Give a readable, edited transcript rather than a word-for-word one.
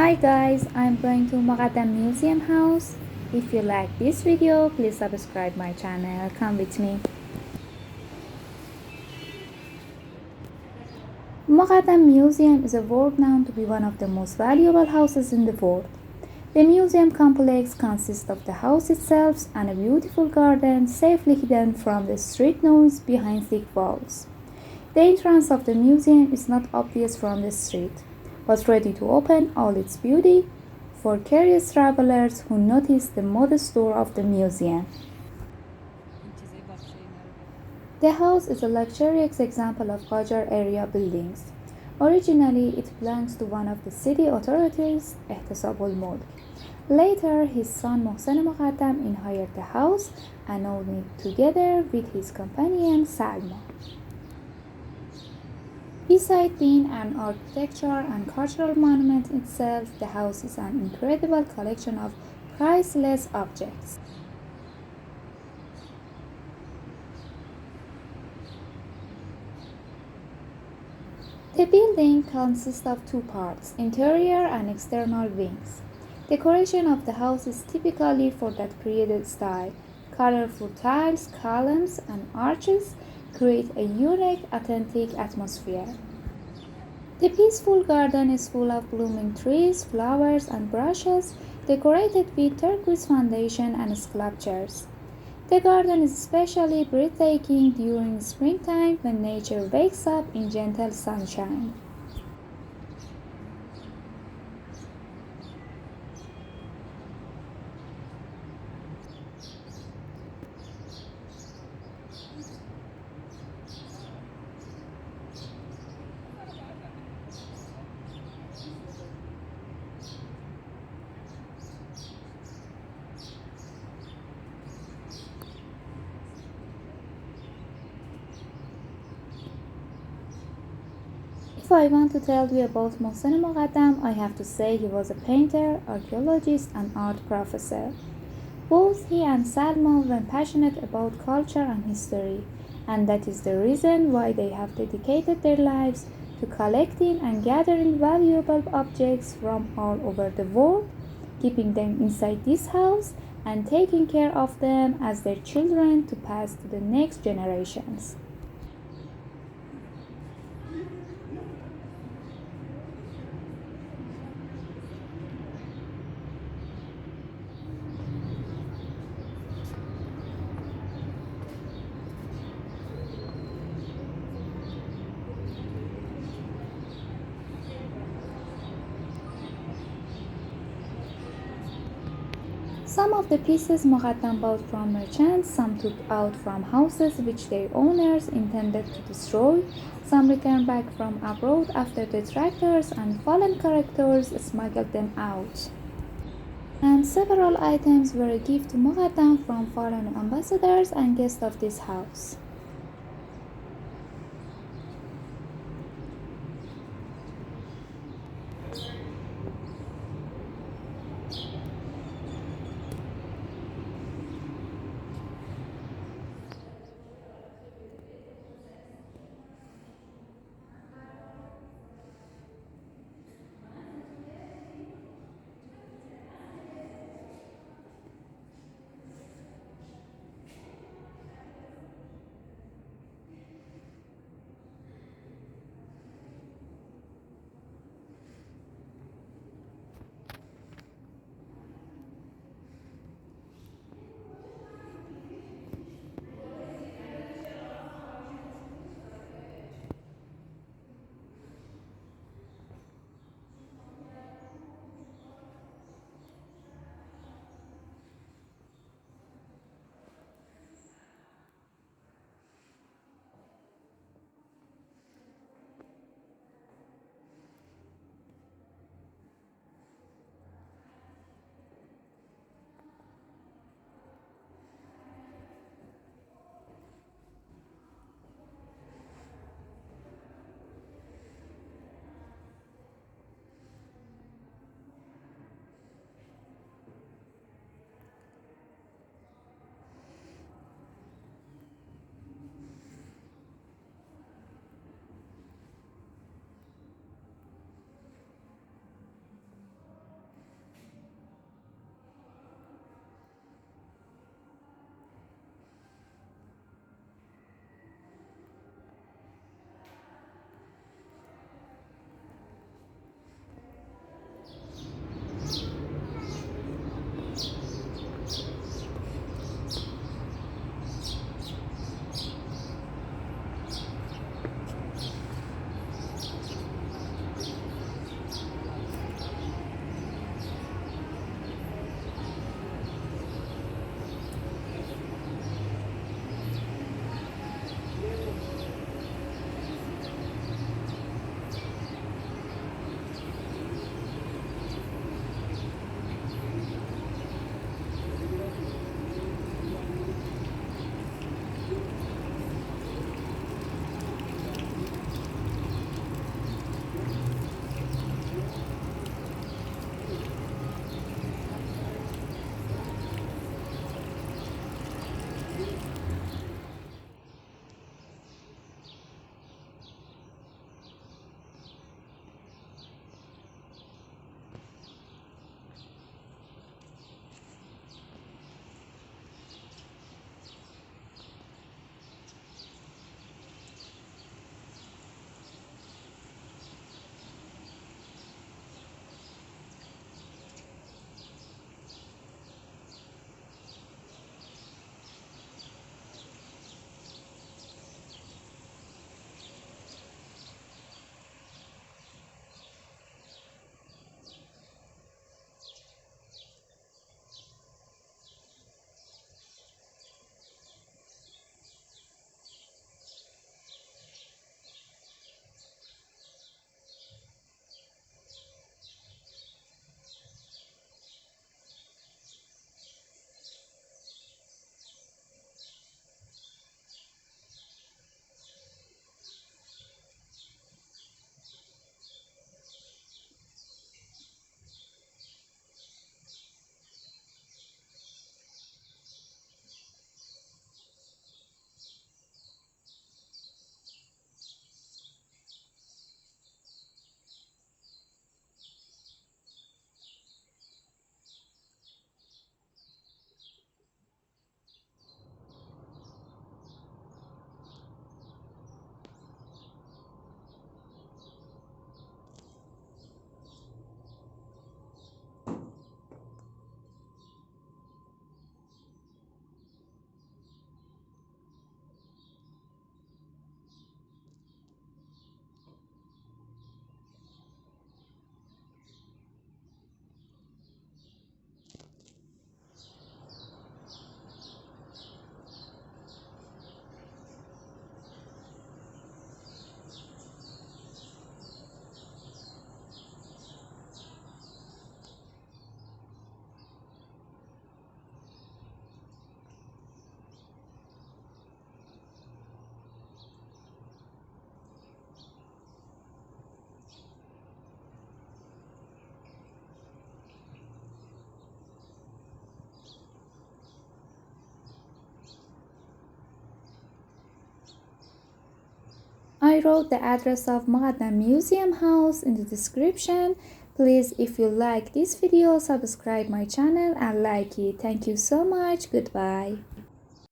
Hi guys, I'm going to Moghadam Museum house. If you like this video, please subscribe my channel. Come with me. Moghadam Museum is a world known to be one of the most valuable houses in the world. The museum complex consists of the house itself and a beautiful garden safely hidden from the street noise behind thick walls. The entrance of the museum is not obvious from the street, but ready to open all its beauty for curious travelers who notice the modest door of the museum. The house is a luxurious example of Qajar area buildings. Originally, it belongs to one of the city authorities, Ehtesab Al-Molk. Later, his son Moghadam inherited the house and owned it together with his companion Salma. Besides being an architectural and cultural monument itself, the house is an incredible collection of priceless objects. The building consists of two parts, interior and external wings. Decoration of the house is typically for that period style. Colorful tiles, columns, and arches create a unique, authentic atmosphere. The peaceful garden is full of blooming trees, flowers, and bushes decorated with turquoise foundation and sculptures. The garden is especially breathtaking during springtime when nature wakes up in gentle sunshine. If I want to tell you about Mohsen Moghadam, I have to say he was a painter, archaeologist, and art professor. Both he and Salma were passionate about culture and history, and that is the reason why they have dedicated their lives to collecting and gathering valuable objects from all over the world, keeping them inside this house, and taking care of them as their children to pass to the next generations. Some of the pieces Moghadam bought from merchants, some took out from houses which their owners intended to destroy, some returned back from abroad after detractors and fallen characters smuggled them out. And several items were a gift to Moghadam from foreign ambassadors and guests of this house. I wrote the address of Moghadam Museum house in the description. Please, if you like this video, subscribe my channel and like it. Thank you so much. Goodbye.